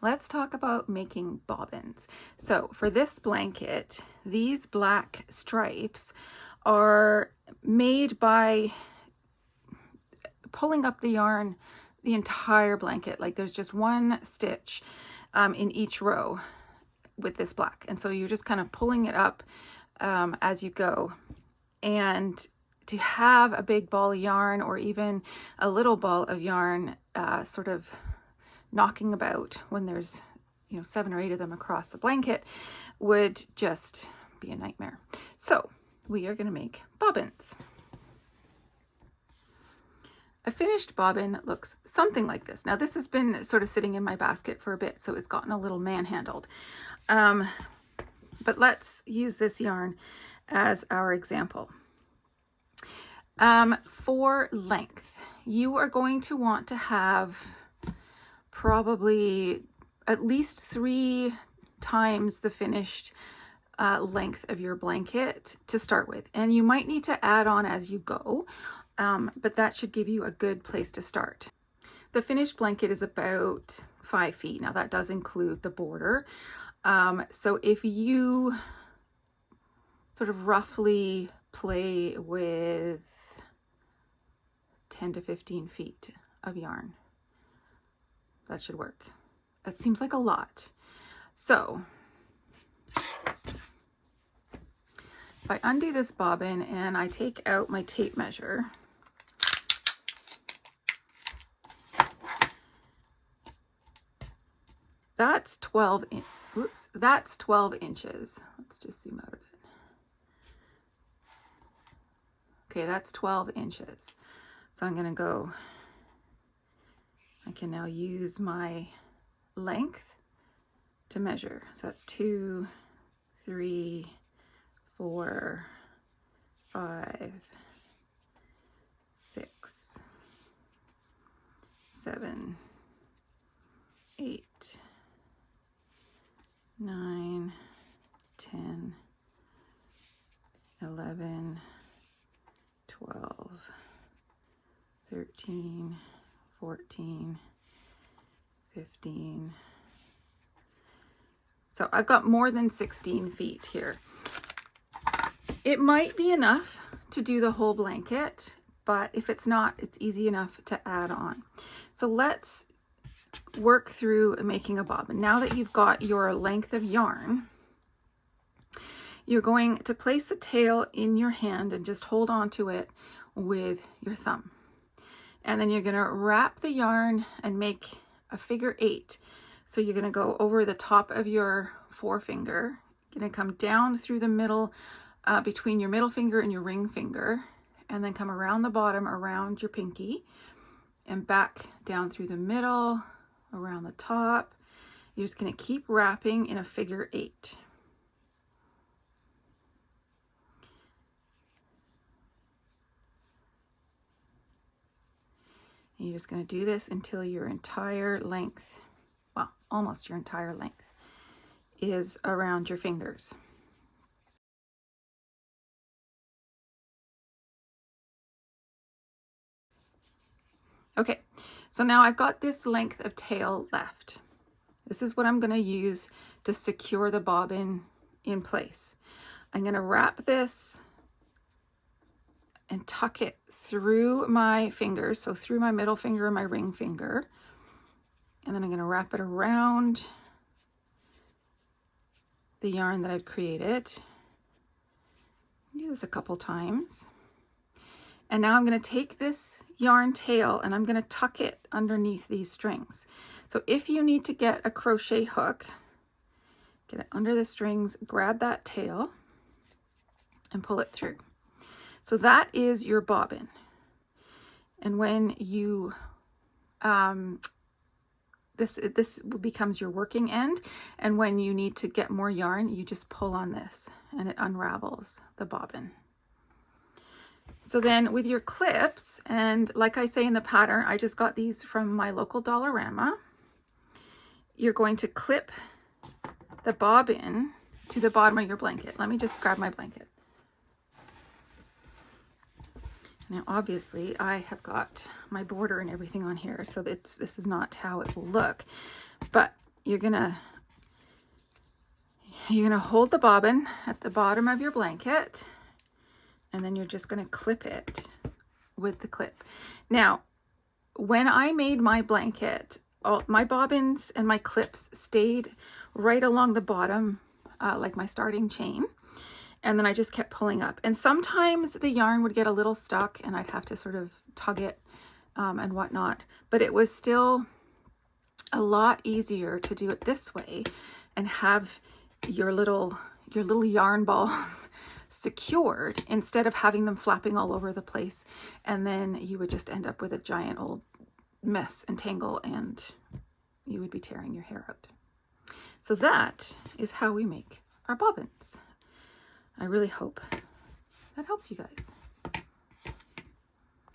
Let's talk about making bobbins. So for this blanket, these black stripes are made by pulling up the yarn, the entire blanket. Like there's just one stitch in each row with this black. And so you're just kind of pulling it up as you go. And to have a big ball of yarn or even a little ball of yarn sort of knocking about when there's 7 or 8 of them across the blanket would just be a nightmare. So we are going to make bobbins. A finished bobbin looks something like this. Now this has been sort of sitting in my basket for a bit, so it's gotten a little manhandled. But let's use this yarn as our example. For length, you are going to want to have probably at least 3 times the finished length of your blanket to start with. And you might need to add on as you go, but that should give you a good place to start. The finished blanket is about 5 feet. Now that does include the border. So if you sort of roughly play with 10 to 15 feet of yarn, that should work. That seems like a lot. So if I undo this bobbin and I take out my tape measure, that's 12 inches. Let's just zoom out a bit. Okay, that's 12 inches. So I'm gonna go, I can now use my length to measure. So that's 2, 3, 4, 5, 6, 7, 8, 9, 10, 11, 12, 13, 14, 15. So I've got more than 16 feet here. It might be enough to do the whole blanket, but if it's not, it's easy enough to add on. So let's work through making a bobbin. Now that you've got your length of yarn, you're going to place the tail in your hand and just hold on to it with your thumb. And then you're going to wrap the yarn and make a figure 8. So you're going to go over the top of your forefinger. You're going to come down through the middle, between your middle finger and your ring finger, and then come around the bottom, around your pinky, and back down through the middle, around the top. You're just going to keep wrapping in a figure 8. And you're just going to do this until your entire length, well, almost your entire length, is around your fingers. Okay, so now I've got this length of tail left. This is what I'm going to use to secure the bobbin in place. I'm going to wrap this and tuck it through my fingers, so through my middle finger and my ring finger. And then I'm going to wrap it around the yarn that I've created. Do this a couple times. And now I'm going to take this yarn tail and I'm going to tuck it underneath these strings. So if you need to get a crochet hook, get it under the strings, grab that tail and pull it through. So that is your bobbin. And when you, this becomes your working end. And when you need to get more yarn, you just pull on this and it unravels the bobbin. So then with your clips, and like I say in the pattern, I just got these from my local Dollarama. You're going to clip the bobbin to the bottom of your blanket. Let me just grab my blanket. Now, obviously, I have got my border and everything on here, so this is not how it will look. But you're gonna hold the bobbin at the bottom of your blanket, and then you're just gonna clip it with the clip. Now, when I made my blanket, all my bobbins and my clips stayed right along the bottom, like my starting chain. And then I just kept pulling up. And sometimes the yarn would get a little stuck and I'd have to sort of tug it and whatnot. But it was still a lot easier to do it this way and have your little yarn balls secured instead of having them flapping all over the place. And then you would just end up with a giant old mess and tangle, and you would be tearing your hair out. So that is how we make our bobbins. I really hope that helps you guys.